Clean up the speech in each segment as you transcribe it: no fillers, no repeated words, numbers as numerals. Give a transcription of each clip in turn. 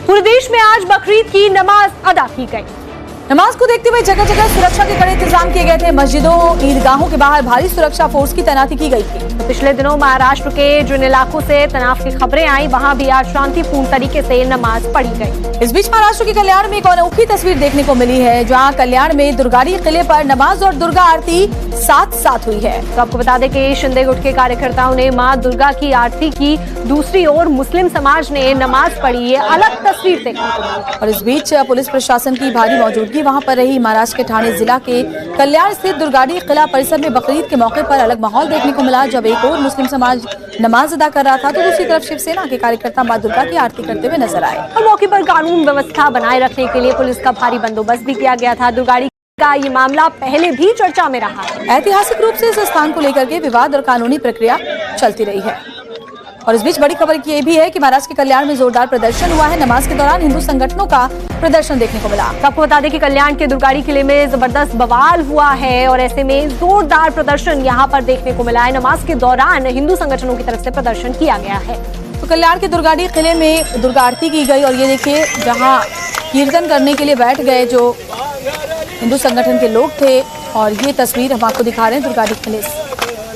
पूरे देश में आज बकरीद की नमाज अदा की गई। नमाज को देखते हुए जगह जगह सुरक्षा के कड़े इंतजाम किए गए थे। मस्जिदों, ईदगाहों के बाहर भारी सुरक्षा फोर्स की तैनाती की गई थी। तो पिछले दिनों महाराष्ट्र के जिन इलाकों से तनाव की खबरें आई, वहां भी आज शांतिपूर्ण तरीके से नमाज पढ़ी गई। इस बीच महाराष्ट्र के कल्याण में एक अनोखी तस्वीर देखने को मिली है, जहां कल्याण में दुर्गाड़ी किले पर नमाज और दुर्गा आरती साथ साथ हुई है। तो आपको बता दें कि शिंदे गुट के कार्यकर्ताओं ने मां दुर्गा की आरती की, दूसरी ओर मुस्लिम समाज ने नमाज पढ़ी। ये अलग तस्वीर देखने को मिली। और इस बीच पुलिस प्रशासन की भारी मौजूदगी वहां पर रही। महाराष्ट्र के ठाणे जिला के कल्याण स्थित दुर्गाड़ी किला परिसर में बकरीद के मौके पर अलग माहौल देखने को मिला। जब एक और मुस्लिम समाज नमाज अदा कर रहा था, तो दूसरी तरफ शिवसेना के कार्यकर्ता मां दुर्गा की आरती करते हुए नजर आए। और मौके पर कानून व्यवस्था बनाए रखने के लिए पुलिस का भारी बंदोबस्त भी किया गया था। दुर्गाड़ी का ये मामला पहले भी चर्चा में रहा है। ऐतिहासिक रूप से इस स्थान को लेकर के विवाद और कानूनी प्रक्रिया चलती रही है। और इस बीच बड़ी खबर ये भी है कि महाराष्ट्र के कल्याण में जोरदार प्रदर्शन हुआ है। नमाज के दौरान हिंदू संगठनों का प्रदर्शन देखने को मिला। आपको बता दें कि कल्याण के दुर्गाड़ी किले में जबरदस्त बवाल हुआ है और ऐसे में जोरदार प्रदर्शन यहाँ पर देखने को मिला है। नमाज के दौरान हिंदू संगठनों की तरफ से प्रदर्शन किया गया है। तो कल्याण के दुर्गाड़ी किले में दुर्गा आरती की गई और ये देखिए, जहाँ कीर्तन करने के लिए बैठ गए जो हिंदू संगठन के लोग थे, और ये तस्वीर हम आपको दिखा रहे हैं दुर्गाड़ी किले से।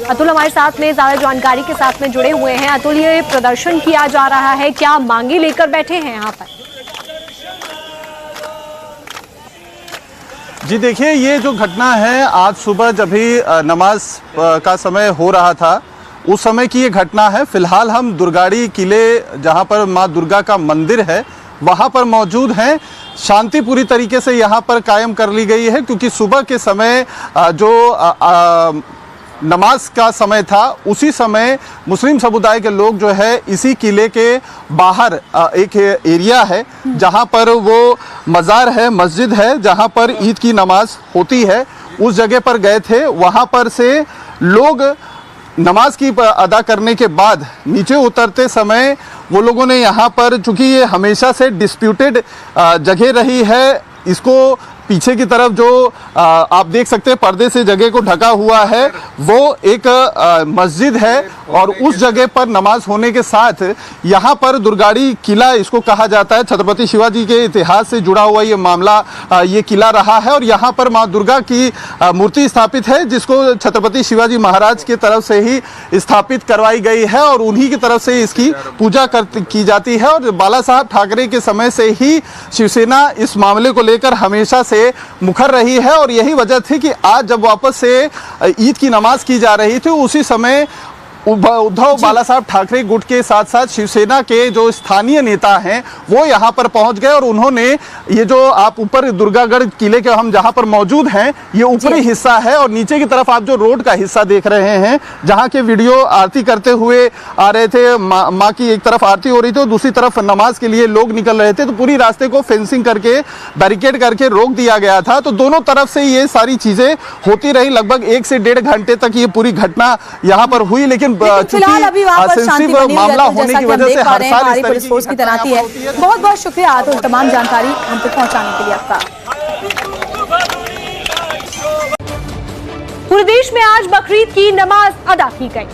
अतुल हमारे साथ में ज्यादा जानकारी के साथ में जुड़े हुए हैं। अतुल, ये प्रदर्शन किया जा रहा है, क्या मांगे लेकर बैठे हैं यहाँ पर? जी देखिए, ये जो घटना है आज सुबह जब भी नमाज का समय हो रहा था, उस समय की ये घटना है। फिलहाल हम दुर्गाड़ी किले, जहाँ पर माँ दुर्गा का मंदिर है, वहाँ पर मौजूद हैं। शांति पूरी तरीके से यहाँ पर कायम कर ली गई है, क्योंकि सुबह के समय जो नमाज का समय था, उसी समय मुस्लिम समुदाय के लोग जो है इसी किले के बाहर एक एरिया है जहां पर वो मज़ार है, मस्जिद है, जहां पर ईद की नमाज होती है, उस जगह पर गए थे। वहां पर से लोग नमाज की अदा करने के बाद नीचे उतरते समय वो लोगों ने यहाँ पर, चूँकि ये हमेशा से डिस्प्यूटेड जगह रही है, इसको पीछे की तरफ जो आप देख सकते हैं पर्दे से जगह को ढका हुआ है, वो एक मस्जिद है। और उस जगह पर नमाज होने के साथ यहाँ पर दुर्गाड़ी किला इसको कहा जाता है। छत्रपति शिवाजी के इतिहास से जुड़ा हुआ ये मामला, ये किला रहा है। और यहाँ पर माँ दुर्गा की मूर्ति स्थापित है, जिसको छत्रपति शिवाजी महाराज की तरफ से ही स्थापित करवाई गई है और उन्हीं की तरफ से इसकी पूजा की जाती है। और बाला साहब ठाकरे के समय से ही शिवसेना इस मामले को लेकर हमेशा से मुखर रही है। और यही वजह थी कि आज जब वापस से ईद की नमाज की जा रही थी, उसी समय उद्धव बाला साहब ठाकरे गुट के साथ साथ शिवसेना के जो स्थानीय नेता हैं वो यहाँ पर पहुंच गए और उन्होंने ये जो आप ऊपर दुर्गागढ़ किले के हम जहाँ पर मौजूद हैं, ये ऊपरी हिस्सा है और नीचे की तरफ आप जो रोड का हिस्सा देख रहे हैं, जहाँ के वीडियो आरती करते हुए आ रहे थे। माँ की एक तरफ आरती हो रही थी और दूसरी तरफ नमाज के लिए लोग निकल रहे थे, तो पूरी रास्ते को फेंसिंग करके, बैरिकेड करके रोक दिया गया था। तो दोनों तरफ से ये सारी चीजें होती रही। लगभग 1 से 1.5 घंटे तक ये पूरी घटना यहाँ पर हुई। लेकिन फिलहाल अभी वहाँ पर शांति बनी हुई है, होने की वजह से हर साल हमारी पुलिस फोर्स की तैनाती है। बहुत बहुत शुक्रिया अतुल, तमाम जानकारी हम तक पहुँचाने के लिए आपका। पूरे देश में आज बकरीद की नमाज अदा की गई।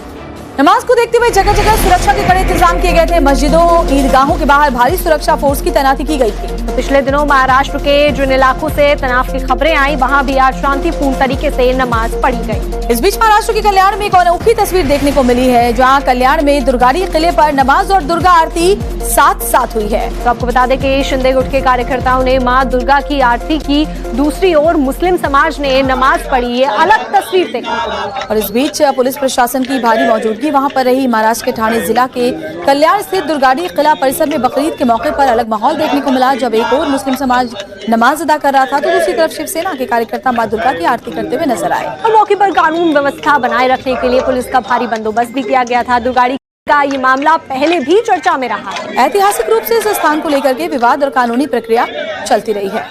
नमाज को देखते हुए जगह जगह सुरक्षा के कड़े इंतजाम किए गए थे। मस्जिदों, ईदगाहों के बाहर भारी सुरक्षा फोर्स की तैनाती की गई थी। तो पिछले दिनों महाराष्ट्र के जिन इलाकों से तनाव की खबरें आई, वहां भी आज शांतिपूर्ण तरीके से नमाज पढ़ी गई। इस बीच महाराष्ट्र के कल्याण में एक अनोखी तस्वीर देखने को मिली है, जहाँ कल्याण में दुर्गाड़ी किले पर नमाज और दुर्गा आरती साथ साथ हुई है। तो आपको बता दें कि शिंदे गुट के कार्यकर्ताओं ने मां दुर्गा की आरती की, दूसरी ओर मुस्लिम समाज ने नमाज पढ़ी। ये अलग तस्वीर देखने को मिली। और इस बीच पुलिस प्रशासन की भारी मौजूदगी वहां पर रही। महाराष्ट्र के ठाणे जिला के कल्याण स्थित दुर्गाड़ी किला परिसर में बकरीद के मौके पर अलग माहौल देखने को मिला। जब एक और मुस्लिम समाज नमाज अदा कर रहा था, तो दूसरी तरफ शिवसेना के कार्यकर्ता मां दुर्गा की आरती करते हुए नजर आए। और मौके पर कानून व्यवस्था बनाए रखने के लिए पुलिस का भारी बंदोबस्त भी किया गया था। दुर्गाड़ी का ये मामला पहले भी चर्चा में रहा है। ऐतिहासिक रूप से इस स्थान को लेकर के विवाद और कानूनी प्रक्रिया चलती रही है।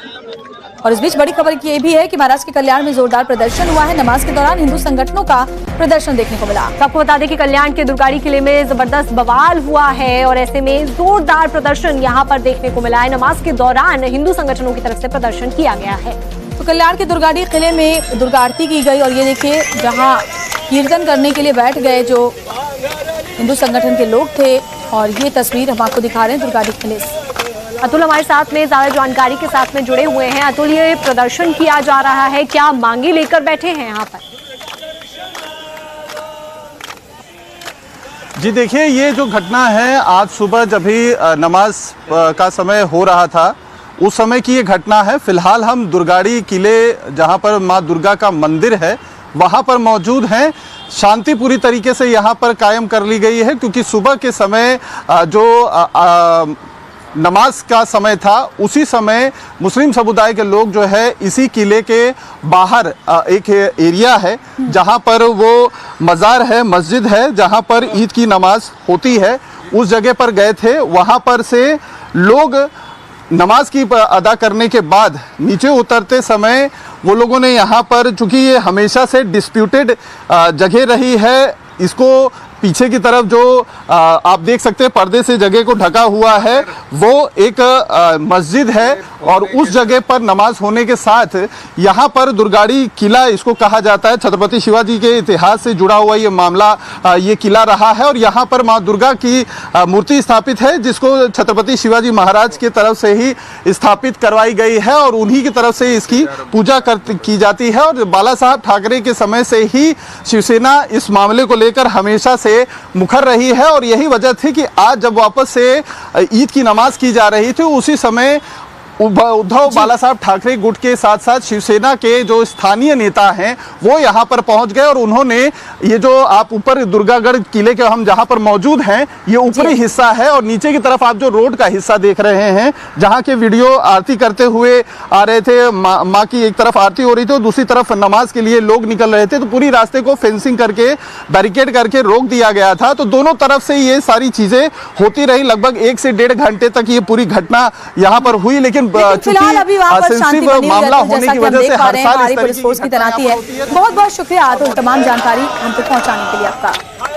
और इस बीच बड़ी खबर ये भी है कि महाराष्ट्र के कल्याण में जोरदार प्रदर्शन हुआ है। नमाज के दौरान हिंदू संगठनों का प्रदर्शन देखने को मिला। आपको बता दें कि कल्याण के दुर्गाड़ी किले में जबरदस्त बवाल हुआ है और ऐसे में जोरदार प्रदर्शन यहाँ पर देखने को मिला है। नमाज के दौरान हिंदू संगठनों की तरफ से प्रदर्शन किया गया है। तो कल्याण के दुर्गाड़ी किले में दुर्गा आरती की गई और ये देखिए, जहाँ कीर्तन करने के लिए बैठ गए जो हिंदू संगठन के लोग थे, और ये तस्वीर हम आपको दिखा रहे हैं दुर्गाड़ी किले से। अतुल हमारे साथ में ज्यादा जानकारी के साथ में जुड़े हुए हैं। अतुल, ये प्रदर्शन किया जा रहा है, क्या मांगे लेकर बैठे हैं यहाँ पर? जी देखिए, ये जो घटना है आज सुबह जब भी नमाज का समय हो रहा था उस समय की ये घटना है। फिलहाल हम दुर्गाड़ी किले जहाँ पर माँ दुर्गा का मंदिर है वहाँ पर मौजूद हैं। शांति पूरी तरीके से यहाँ पर कायम कर ली गई है क्योंकि सुबह के समय जो नमाज का समय था उसी समय मुस्लिम समुदाय के लोग जो है इसी किले के बाहर एक एरिया है जहां पर वो मज़ार है, मस्जिद है जहां पर ईद की नमाज होती है, उस जगह पर गए थे। वहां पर से लोग नमाज की अदा करने के बाद नीचे उतरते समय वो लोगों ने यहाँ पर, चूँकि ये हमेशा से डिस्प्यूटेड जगह रही है, इसको पीछे की तरफ जो आप देख सकते हैं पर्दे से जगह को ढका हुआ है वो एक मस्जिद है और उस जगह पर नमाज होने के साथ यहाँ पर दुर्गाड़ी किला इसको कहा जाता है। छत्रपति शिवाजी के इतिहास से जुड़ा हुआ ये मामला ये किला रहा है और यहाँ पर माँ दुर्गा की मूर्ति स्थापित है जिसको छत्रपति शिवाजी महाराज की तरफ से ही स्थापित करवाई गई है और उन्हीं की तरफ से इसकी पूजा की जाती है। और बाला साहब ठाकरे के समय से ही शिवसेना इस मामले को लेकर हमेशा से मुखर रही है और यही वजह थी कि आज जब वापस से ईद की नमाज की जा रही थी उसी समय उद्धव बाला साहब ठाकरे गुट के साथ साथ शिवसेना के जो स्थानीय नेता हैं वो यहाँ पर पहुंच गए और उन्होंने ये जो आप ऊपर दुर्गागढ़ किले के हम जहाँ पर मौजूद हैं ये ऊपरी हिस्सा है और नीचे की तरफ आप जो रोड का हिस्सा देख रहे हैं जहाँ के वीडियो आरती करते हुए आ रहे थे, माँ की एक तरफ आरती हो रही थी और दूसरी तरफ नमाज के लिए लोग निकल रहे थे, तो पूरी रास्ते को फेंसिंग करके बैरिकेड करके रोक दिया गया था। तो दोनों तरफ से ये सारी चीजें होती रही, लगभग 1 से 1.5 घंटे तक ये पूरी घटना यहाँ पर हुई। लेकिन फिलहाल अभी वहाँ पर शांति बनी हुई है, जैसा कि हम देख पा रहे हैं हमारी पुलिस फोर्स की तैनाती है। बहुत बहुत शुक्रिया अतुल, तमाम जानकारी हम तक पहुँचाने के लिए आपका।